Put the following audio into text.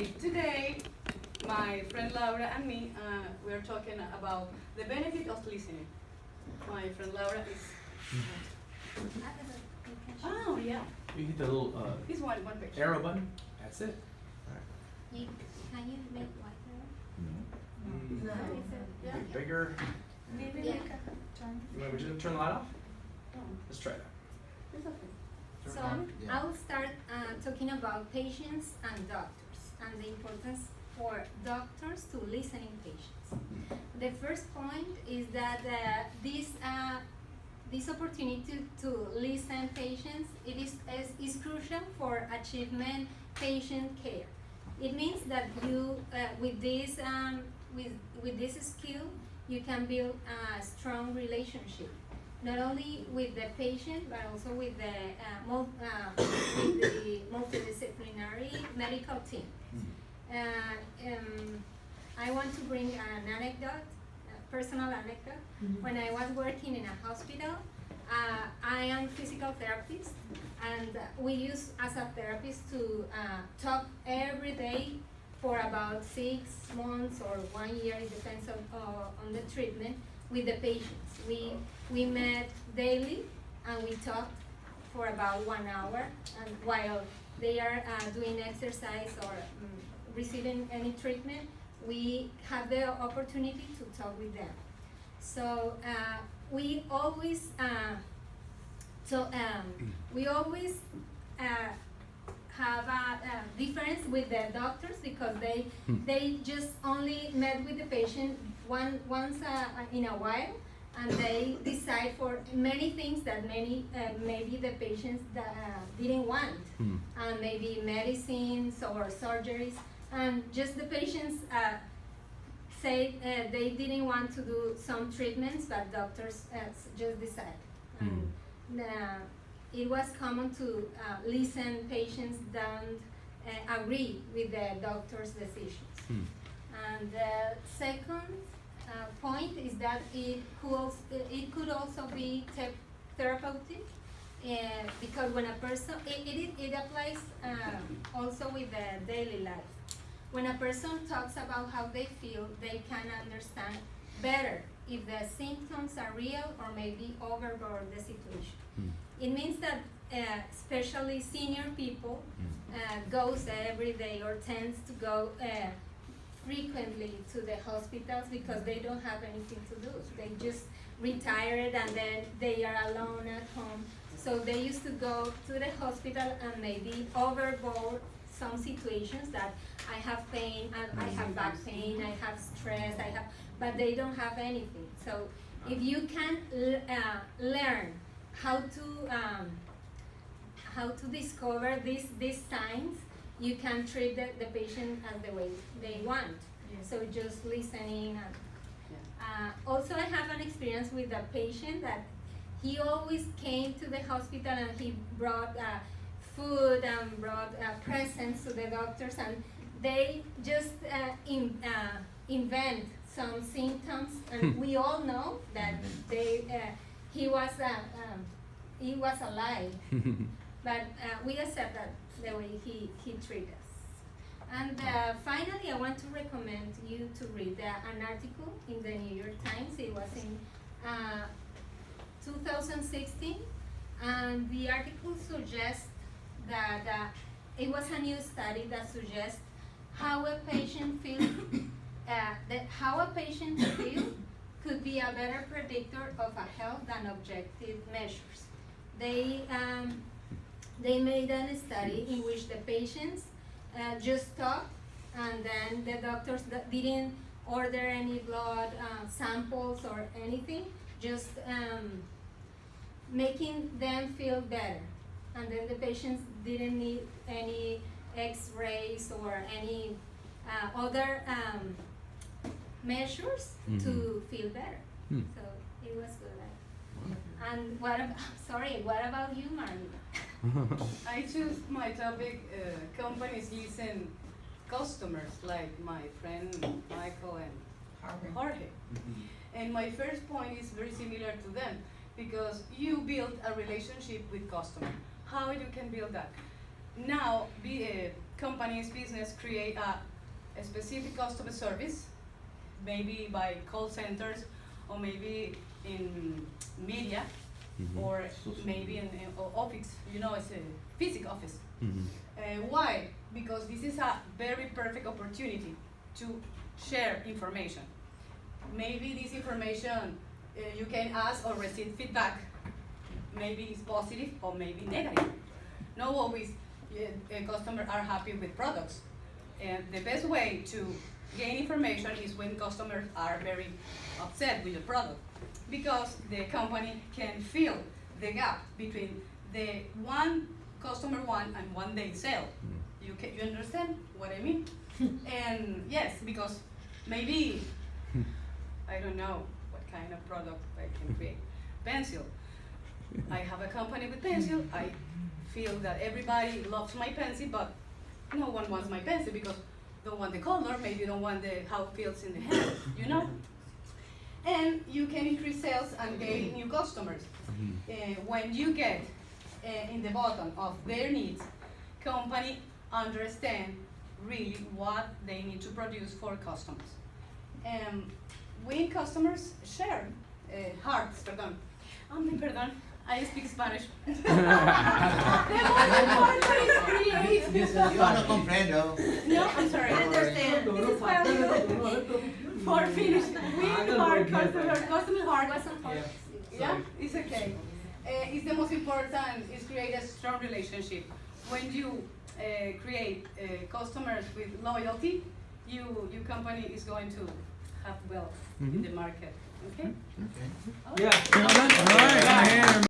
Okay, today my friend Laura and me, we are talking about the benefit of listening. My friend Laura is. Oh yeah, You hit the little it's one picture. arrow button. That's it. Can you make wider? No. Yeah. Bigger. Maybe Yeah. we can turn. Would you turn the light off? Oh, Let's try that. it's okay. Turn So it on. I will start talking about patients and doctors and the importance for doctors to listening patients. The first point is that this opportunity to listen patients is crucial for achievement patient care. It means that you with this skill you can build a strong relationship not only with the patient but also with the multidisciplinary medical team. I want to bring an anecdote, a personal anecdote. When I was working in a hospital, I am physical therapist, and we use as a therapist to talk every day for about 6 months or 1 year. It depends on the treatment with the patients. We met daily and we talked for about 1 hour, and while they are doing exercise or receiving any treatment, we have the opportunity to talk with them. So we always have a difference with the doctors because they just only met with the patient once in a while, and they decide for many things that maybe the patients didn't want, and maybe medicines or surgeries, and just the patients say they didn't want to do some treatments, but doctors just decide. And, it was common to listen patients don't agree with the doctor's decisions. And the second point is that it could also be therapeutic, because when a person, it applies also with the daily life. When a person talks about how they feel, they can understand better if the symptoms are real or maybe overboard the situation. It means that especially senior people goes every day or tends to go frequently to the hospitals because they don't have anything to do. They just retired and then they are alone at home. So they used to go to the hospital and maybe overboard some situations that I have pain, and I have back pain, I have stress, but they don't have anything. So if you can learn how to discover these signs, you can treat the patient as the way they want. Yes. So just listening. Also, I have an experience with a patient that he always came to the hospital and he brought food and brought presents to the doctors, and they just invent some symptoms, and we all know that he was a lie, but we accept that the way he treated us. And finally, I want to recommend you to read an article in the New York Times. It was in 2016, and the article suggests that it was a new study that suggests how a patient feels. How a patient feels could be a better predictor of a health than objective measures. They made a study in which the patients just talked, and then the doctors didn't order any blood samples or anything, just making them feel better. And then the patients didn't need any x-rays or any other measures to feel better. So it was good. And what about you, Marlene? I choose my topic, companies listen customers, like my friend Michael and Jorge. And my first point is very similar to them, because you build a relationship with customer. How you can build that? now companies, business create a specific customer service, maybe by call centers, or maybe in media, or maybe in office, it's a physical office. Why? Because this is a very perfect opportunity to share information. Maybe this information you can ask or receive feedback. Maybe it's positive or maybe negative. Not always customers are happy with products. And the best way to gain information is when customers are very upset with the product, because the company can fill the gap between the one customer want and one they sell. You understand what I mean? And yes, because maybe I don't know what kind of product I can create. Pencil. I have a company with pencil. I feel that everybody loves my pencil, but no one wants my pencil because don't want the color, maybe don't want how it feels in the hand, And you can increase sales and gain new customers. When you get in the bottom of their needs, company understand really what they need to produce for customers. When customers share hearts, perdón, I speak Spanish. The most important is create. Yo no comprendo. No, I'm sorry. I understand. This is why for finish. Win heart, customer heart. Wasn't hard. Yeah, it's okay. It's the most important is create a strong relationship. When you create customers with loyalty, your company is going to have wealth in the market. Okay? Okay. Yeah. All right.